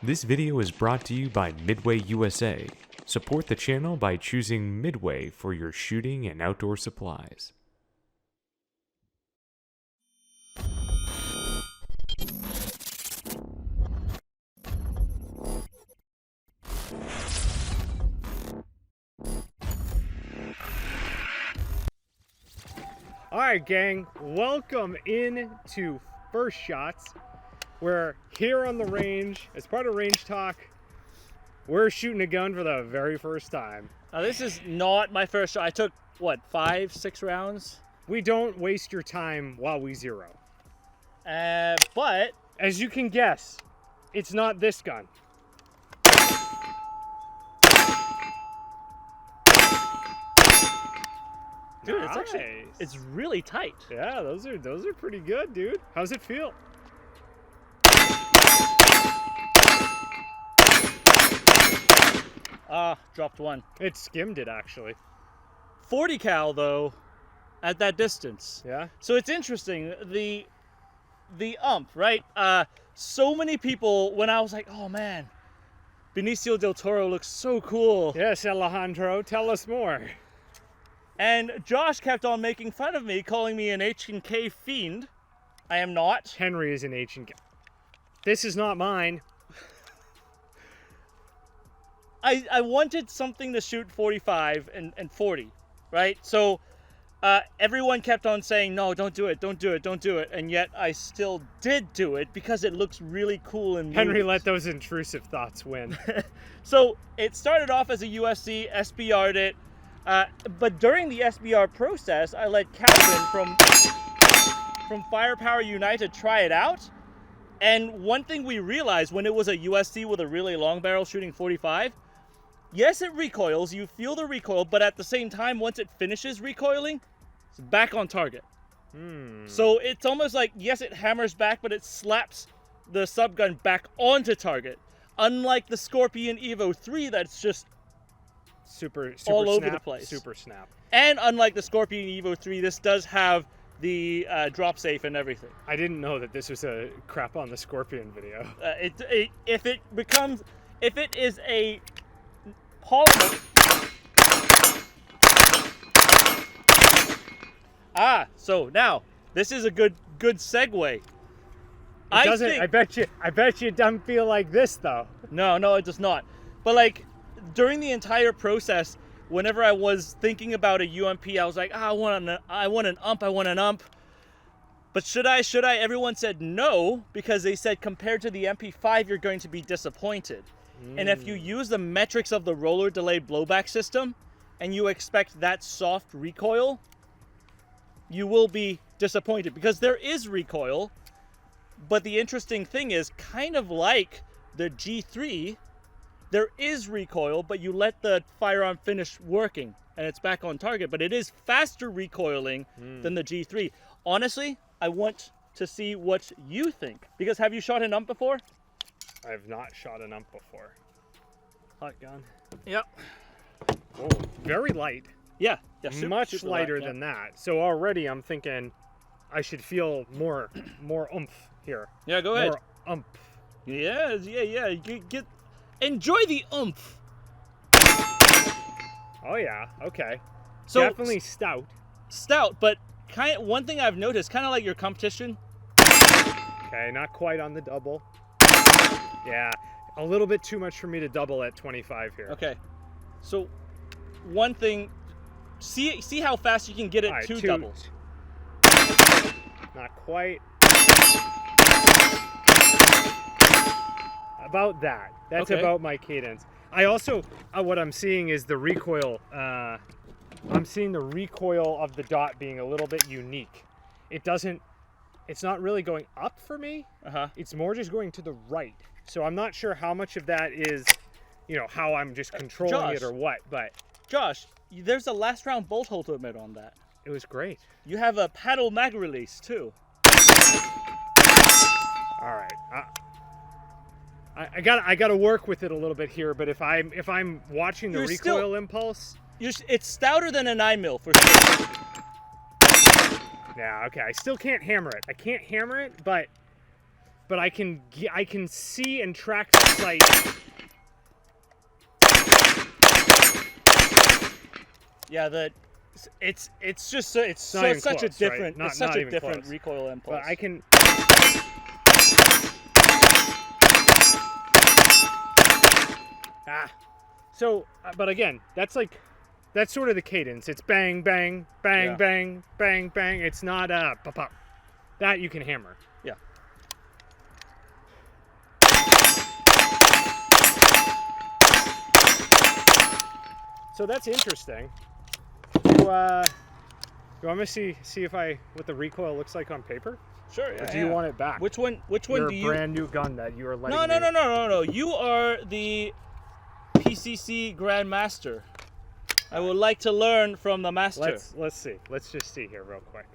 This video is brought to you by Midway USA. Support the channel by choosing Midway for your shooting and outdoor supplies. Alright gang, welcome in to First Shots. We're here on the range. As part of Range Talk, we're shooting a gun for the very first time. Now this is not my first shot. I took, what, 5-6 rounds? We don't waste your time while we zero. But as you can guess, it's not this gun. dude, Nice. it's really tight. Yeah, those are pretty good, dude. How's it feel? Dropped one. It skimmed it actually. 40 cal though, at that distance. Yeah. So it's interesting, the UMP, right? So many people, when I was like, oh man, Benicio del Toro looks so cool. Yes, Alejandro, tell us more. And Josh kept on making fun of me, calling me an H&K fiend. I am not. Henry is an H&K. This is not mine. I wanted something to shoot 45 and 40, right? So everyone kept on saying, no, don't do it, don't do it, don't do it. And yet I still did do it because it looks really cool and Henry let those intrusive thoughts win. So it started off as a USC, SBR'd it. But during the SBR process, I let Calvin from Firepower United try it out. And one thing we realized when it was a USC with a really long barrel shooting 45, yes, it recoils, you feel the recoil, but at the same time, once it finishes recoiling, it's back on target. So it's almost like, yes, it hammers back, but it slaps the subgun back onto target. Unlike the Scorpion Evo 3, that's just Super all snap, over the place. Super snap. And unlike the Scorpion Evo 3, this does have the drop safe and everything. I didn't know that this was a crap on the Scorpion video. If it is a polymer. So now this is a good segue. I bet you it doesn't feel like this though. No, it does not. But like during the entire process, whenever I was thinking about a UMP, I was like, I want an ump. But should I? Everyone said no, because they said compared to the MP5, you're going to be disappointed. And if you use the metrics of the roller delayed blowback system and you expect that soft recoil, you will be disappointed because there is recoil. But the interesting thing is, kind of like the G3, there is recoil, but you let the firearm finish working and it's back on target. But it is faster recoiling than the G3. Honestly, I want to see what you think. Because have you shot an UMP before? I have not shot an ump before. Hot gun. Yep. Oh, very light. Yeah. Much super lighter light, than that. So already I'm thinking I should feel more oomph here. Yeah, go ahead. More ump. Yeah. Enjoy the oomph. Oh yeah, okay. So definitely stout. Stout, but one thing I've noticed, kind of like your competition. Okay, not quite on the double. Yeah, a little bit too much for me to double at 25 here. Okay, so one thing, see how fast you can get it. All right, two doubles. Not quite. About that. That's okay. About my cadence. I also, what I'm seeing is the recoil. I'm seeing the recoil of the dot being a little bit unique. It's not really going up for me. It's more just going to the right. So I'm not sure how much of that is, how I'm just controlling it or what. But Josh, there's a last round bolt hole to admit on that. It was great. You have a paddle mag release too. All right. I got to work with it a little bit here. But if I'm watching the recoil impulse, it's stouter than a 9mm for sure. Yeah. Okay. I still can't hammer it. I can't hammer it, but but I can see and track the sight. Yeah, it's just such a different right? it's such a different close. recoil impulse. But I can. So, but again, that's sort of the cadence. It's bang, bang, bang, Yeah. bang, bang, bang. It's not pop, pop. That you can hammer. Yeah. So that's interesting. You want me to see if what the recoil looks like on paper? Sure. Or do you want it back? Which one Your do you? brand new gun that you are letting No. You are the PCC Grandmaster. I would like to learn from the master. Let's see. Let's just see here real quick.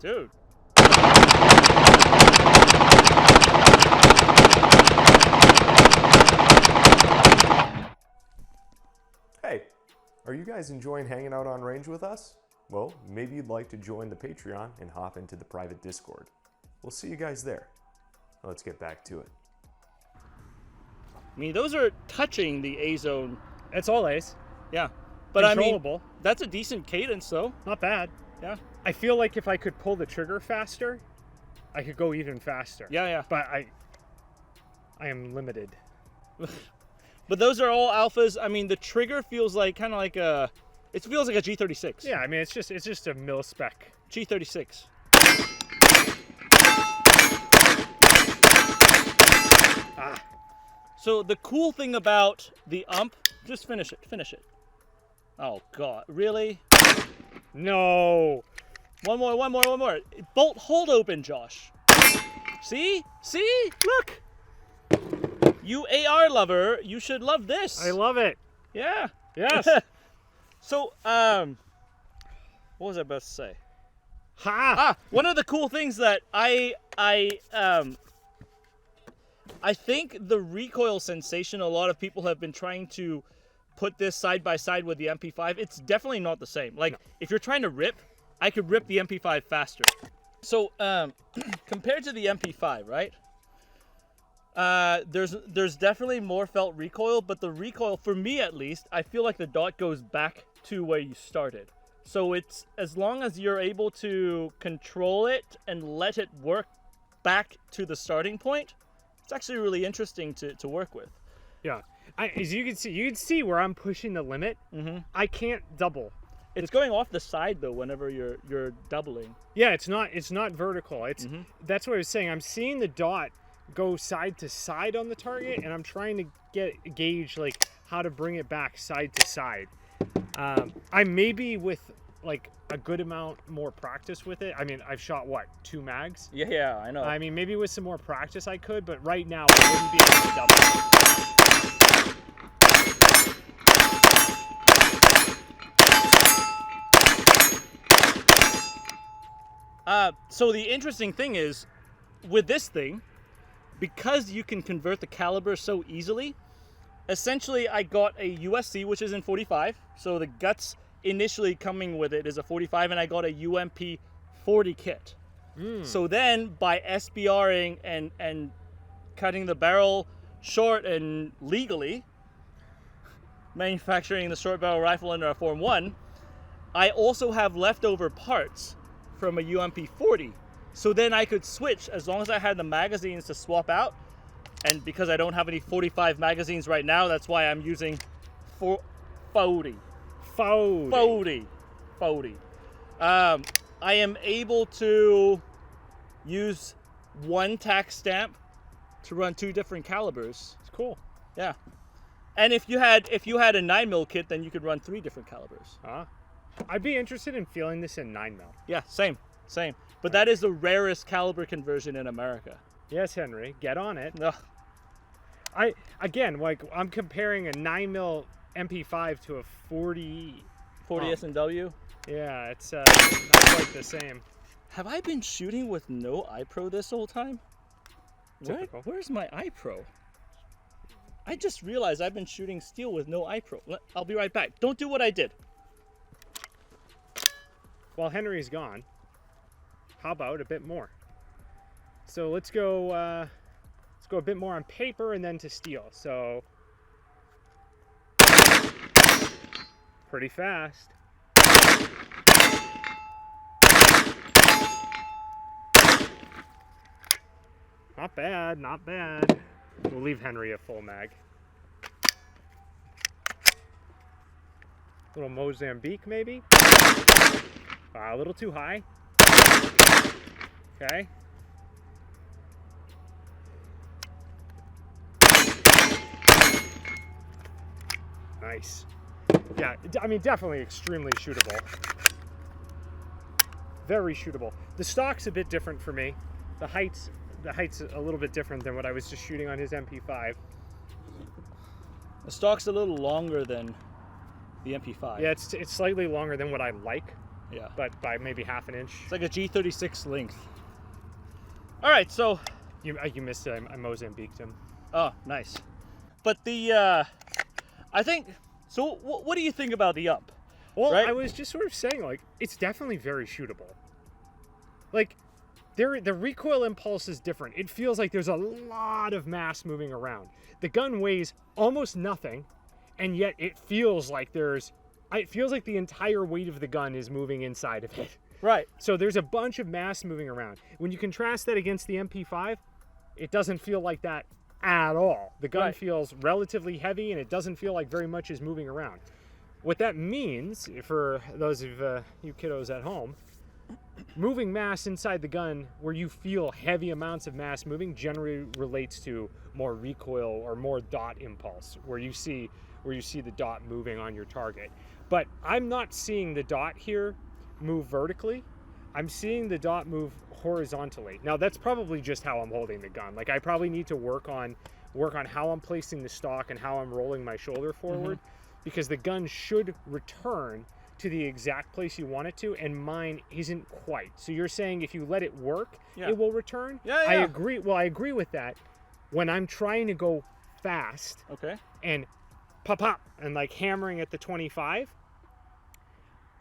Dude. Hey, are you guys enjoying hanging out on range with us? Well, maybe you'd like to join the Patreon and hop into the private Discord. We'll see you guys there. Let's get back to it. I mean, those are touching the A zone. It's all A's. Yeah. But I mean, Controllable. that's a decent cadence, though. Not bad. Yeah. I feel like if I could pull the trigger faster, I could go even faster. Yeah. But I am limited. But those are all alphas. I mean, the trigger feels like kind of like it feels like a G36. Yeah, I mean it's just a mil spec. G36. So the cool thing about the ump, just finish it. Oh God, really? No. One more. Bolt hold open, Josh. See? Look. You AR lover, you should love this. I love it. Yeah. Yes. So, what was I about to say? Ha! One of the cool things that I think the recoil sensation, a lot of people have been trying to put this side by side with the MP5. It's definitely not the same. Like, if you're trying to rip, I could rip the MP5 faster. So, compared to the MP5, right? There's definitely more felt recoil, but the recoil, for me at least, I feel like the dot goes back to where you started. So it's, as long as you're able to control it and let it work back to the starting point, it's actually really interesting to work with. Yeah. As you can see where I'm pushing the limit. Mm-hmm. I can't double. It's going off the side though whenever you're doubling. Yeah, it's not vertical. That's what I was saying. I'm seeing the dot go side to side on the target, and I'm trying to gauge like how to bring it back side to side. I maybe with like a good amount more practice with it. I mean, I've shot 2 mags? Yeah, I know. I mean, maybe with some more practice I could, but right now I wouldn't be able to double. So the interesting thing is, with this thing, because you can convert the caliber so easily, essentially I got a USC, which is in 45. So the guts initially coming with it is a 45, and I got a UMP 40 kit. So then by SBRing and cutting the barrel short and legally manufacturing the short barrel rifle under a Form 1, I also have leftover parts from a UMP 40. So then I could switch as long as I had the magazines to swap out. And because I don't have any 45 magazines right now, that's why I'm using 40. I am able to use one tack stamp to run 2 different calibers. It's cool. Yeah. And if you had a 9mm kit, then you could run 3 different calibers. I'd be interested in feeling this in 9mm. Yeah, same. But that is the rarest caliber conversion in America. Yes, Henry, get on it. Ugh. I'm comparing a 9mm MP5 to a 40 S&W. Yeah, it's not quite the same. Have I been shooting with no iPro this whole time? Typical. Where's my iPro? I just realized I've been shooting steel with no iPro. I'll be right back. Don't do what I did. While Henry's gone, how about a bit more? So let's go a bit more on paper and then to steel. So pretty fast. Not bad, not bad. We'll leave Henry a full mag. Little Mozambique maybe? A little too high. Okay. Nice. Yeah, I mean, definitely extremely shootable. Very shootable. The stock's a bit different for me. The height's a little bit different than what I was just shooting on his MP5. The stock's a little longer than the MP5. Yeah, it's slightly longer than what I like. Yeah. But by maybe half an inch. It's like a G36 length. All right, so You missed it. I Mozambiqued him. oh, nice. But the I think so. What do you think about the UMP? Well, right? I was just sort of saying, like, it's definitely very shootable. Like, the recoil impulse is different. It feels like there's a lot of mass moving around. The gun weighs almost nothing, and yet it feels like the entire weight of the gun is moving inside of it. Right. So there's a bunch of mass moving around. When you contrast that against the MP5, it doesn't feel like that at all. The gun Right. feels relatively heavy, and it doesn't feel like very much is moving around. What that means, for those of you kiddos at home, moving mass inside the gun where you feel heavy amounts of mass moving generally relates to more recoil or more dot impulse, where you see the dot moving on your target. But I'm not seeing the dot here move vertically. I'm seeing the dot move horizontally. Now that's probably just how I'm holding the gun. Like, I probably need to work on how I'm placing the stock and how I'm rolling my shoulder forward, because the gun should return to the exact place you want it to, and mine isn't quite. So you're saying if you let it work, it will return? Yeah, yeah. I agree. Well, I agree with that. When I'm trying to go fast Okay. and pop, and like hammering at the 25,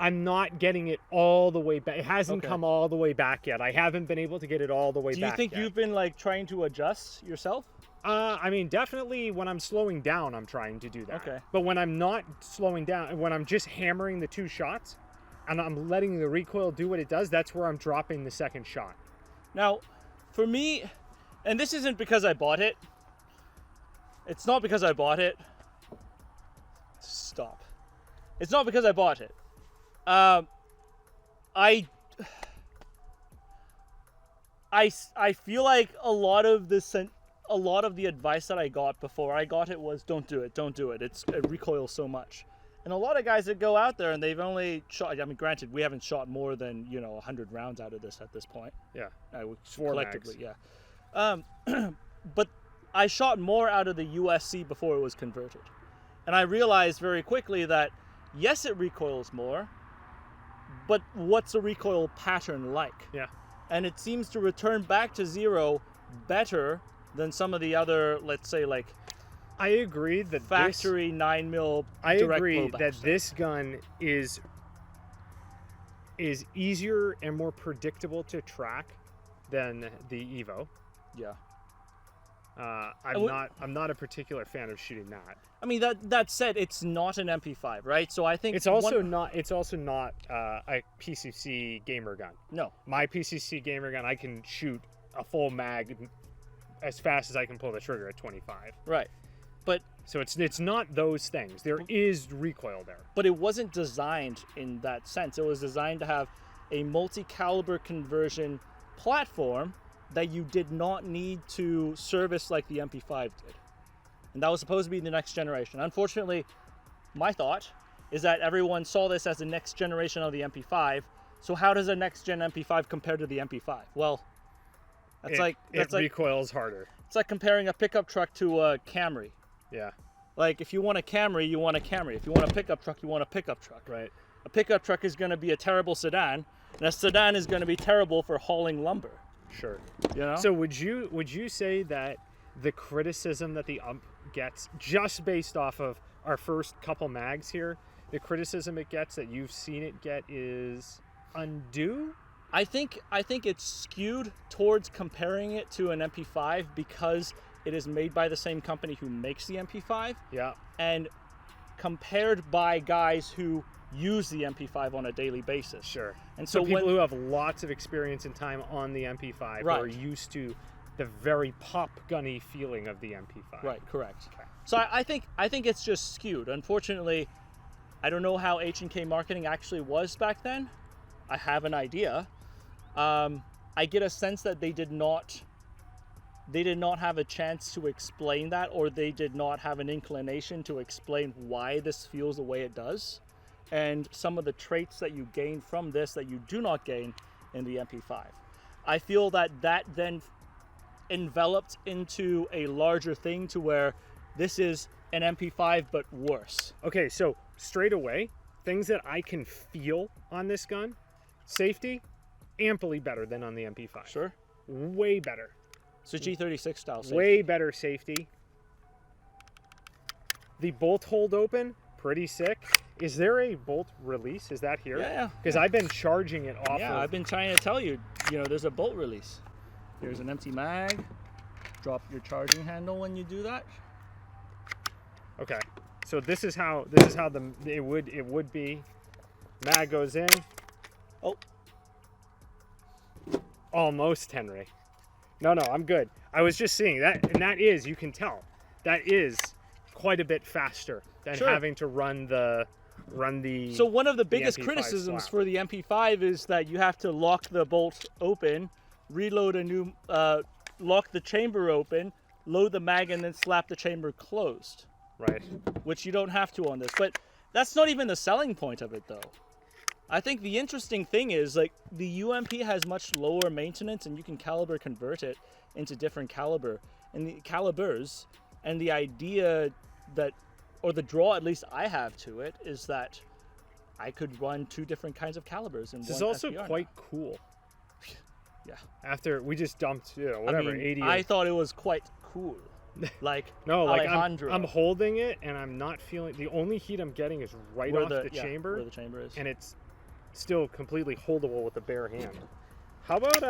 I'm not getting it all the way back. It hasn't come all the way back yet. I haven't been able to get it all the way back. Do you think yet. you've been like trying to adjust yourself? I mean, definitely when I'm slowing down, I'm trying to do that. Okay. But when I'm not slowing down, when I'm just hammering the two shots and I'm letting the recoil do what it does, that's where I'm dropping the second shot. Now, for me, and this isn't because I bought it. It's not because I bought it. Stop. It's not because I bought it. I feel like a lot of the advice that I got before I got it was don't do it. It recoils so much. And a lot of guys that go out there and they've only shot, I mean, granted, we haven't shot more than, 100 rounds out of this at this point. Yeah. Collectively, yeah. But I shot more out of the USC before it was converted. And I realized very quickly that, yes, it recoils more, but what's the recoil pattern like? Yeah. And it seems to return back to zero better than some of the other, let's say, like, I agree that factory 9mm I direct agree blowback that stuff. this gun is easier and more predictable to track than the Evo. Yeah. I'm not a particular fan of shooting that. I mean, that said, it's not an MP5, right? So I think It's also not a PCC gamer gun. No. My PCC gamer gun, I can shoot a full mag as fast as I can pull the trigger at 25. Right. But So it's not those things. There is recoil there. But it wasn't designed in that sense. It was designed to have a multi-caliber conversion platform that you did not need to service like the MP5 did. And that was supposed to be the next generation. Unfortunately, my thought is that everyone saw this as the next generation of the MP5. So how does a next gen MP5 compare to the MP5? Well, It recoils harder. it's like comparing a pickup truck to a Camry. Yeah. Like, if you want a Camry, you want a Camry. If you want a pickup truck, you want a pickup truck. Right. A pickup truck is going to be a terrible sedan, and a sedan is going to be terrible for hauling lumber. Sure. You know? So would you say that the criticism that the UMP gets, just based off of our first couple mags here, the criticism it gets that you've seen it get is undue? I think it's skewed towards comparing it to an MP5 because it is made by the same company who makes the MP5. Yeah. And compared by guys who use the MP5 on a daily basis. Sure. And So so people when, who have lots of experience and time on the MP5 Right. are used to the very pop gunny feeling of the MP5. right, correct. Okay. So I think it's just skewed. Unfortunately, I don't know how H&K marketing actually was back then. I have an idea. I get a sense that they did not have a chance to explain that, or they did not have an inclination to explain why this feels the way it does, and some of the traits that you gain from this that you do not gain in the MP5. I feel that then enveloped into a larger thing to where this is an MP5 but worse. Okay, so straight away, things that I can feel on this gun, safety, amply better than on the MP5. Sure. Way better. So G36 style safety. Way better safety. The bolt hold open, pretty sick. Is there a bolt release? Is that here? Yeah. Because I've been charging it off Yeah, of... I've been trying to tell you, there's a bolt release. Here's an empty mag. Drop your charging handle when you do that. Okay, so this is how it would be. Mag goes in. Oh. Almost, Henry. No, I'm good. I was just seeing that, and that is, you can tell, that is quite a bit faster than Sure. having to run the. So one of the biggest MP5 criticisms slap. for the MP5 is that you have to lock the bolt open, reload a new, lock the chamber open, load the mag, and then slap the chamber closed, Right. which you don't have to on this. But that's not even the selling point of it, though. I think the interesting thing is, like, the UMP has much lower maintenance, and you can caliber convert it into different calibers. And the idea that, or the draw at least I have to it, is that I could run two different kinds of calibers in This one is also SBR quite now. cool. Yeah. After we just dumped, whatever, I mean, 80. I thought it was quite cool. Like, no, like Alejandro. I'm holding it, and I'm not feeling. The onyou heat I'm getting is right where off the chamber. where the chamber is. And it's still completely holdable with the bare hand. How about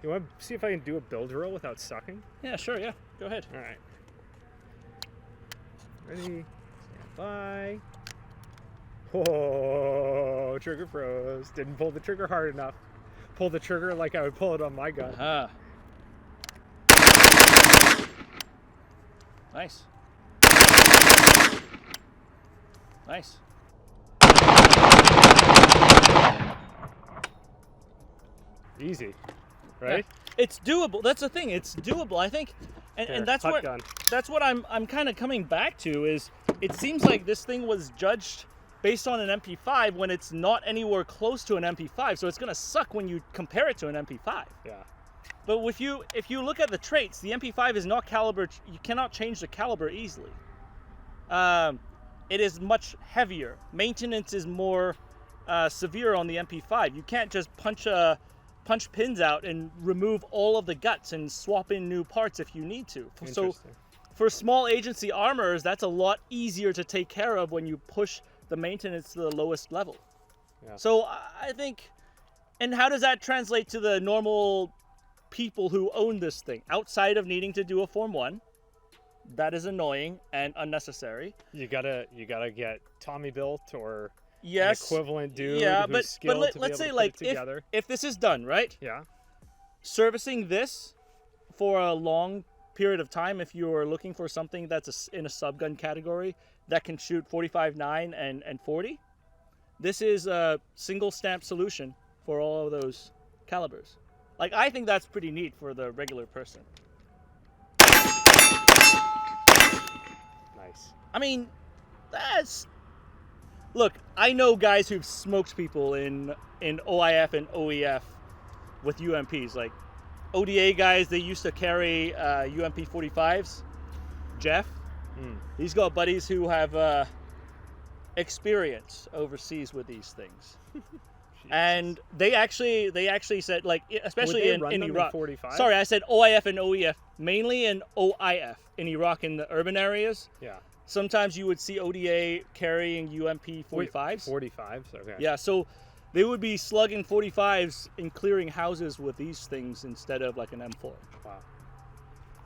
you want to see if I can do a build drill without sucking? Yeah, sure, yeah. Go ahead. All right. Ready? Stand by. Oh, trigger froze. Didn't pull the trigger hard enough. Pull the trigger like I would pull it on my gun. Nice. Nice. Easy, right? Yeah. It's doable. That's the thing. It's doable. I think, and, Here, and that's hot what gun. that's what I'm kind of coming back to is it seems like this thing was judged based on an MP5 when it's not anywhere close to an MP5. So it's gonna suck when you compare it to an MP5. Yeah. But if you look at the traits, the MP5 is not caliber. You cannot change the caliber easily. It is much heavier. Maintenance is more severe on the MP5. You can't just punch pins out and remove all of the guts and swap in new parts if you need to. So Interesting. for small agency armorers, that's a lot easier to take care of when you push the maintenance to the lowest level. Yeah. So I think, and how does that translate to the normal people who own this thing? Outside of needing to do a Form 1, that is annoying and unnecessary. You gotta get Tommy built or Yes. an equivalent dude Yeah, who's but skilled to be let's able say to like put it together. if this is done, right? Yeah. Servicing this for a long period of time, if you're looking for something that's in a subgun category that can shoot 45-9 and 40, this is a single stamp solution for all of those calibers. Like, I think that's pretty neat for the regular person. Nice. I mean, that's... Look, I know guys who've smoked people in OIF and OEF with UMPs. Like, ODA guys, they used to carry UMP 45s. Jeff, he's got buddies who have experience overseas with these things. And they actually said, like, especially in Iraq. 45? Sorry, I said OIF and OEF, mainly in OIF in Iraq in the urban areas. Yeah. Sometimes you would see ODA carrying UMP 45s. 45s, okay. Yeah, so they would be slugging 45s and clearing houses with these things instead of like an M4. Wow. Well,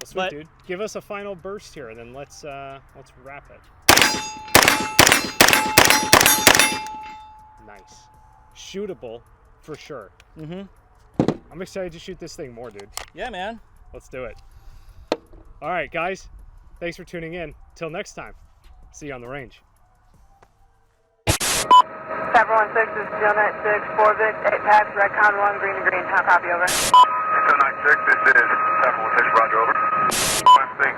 sweet, dude. Give us a final burst here, and then let's wrap it. Nice. Shootable, for sure. Mm-hmm. I'm excited to shoot this thing more, dude. Yeah, man. Let's do it. All right, guys. Thanks for tuning in. Till next time. See you on the range. 716 is Gillnet 6, 4 Vic, 8 packs, Redcon 1, green to green. How copy, over? 296, this is 716, roger, over. 1 thing.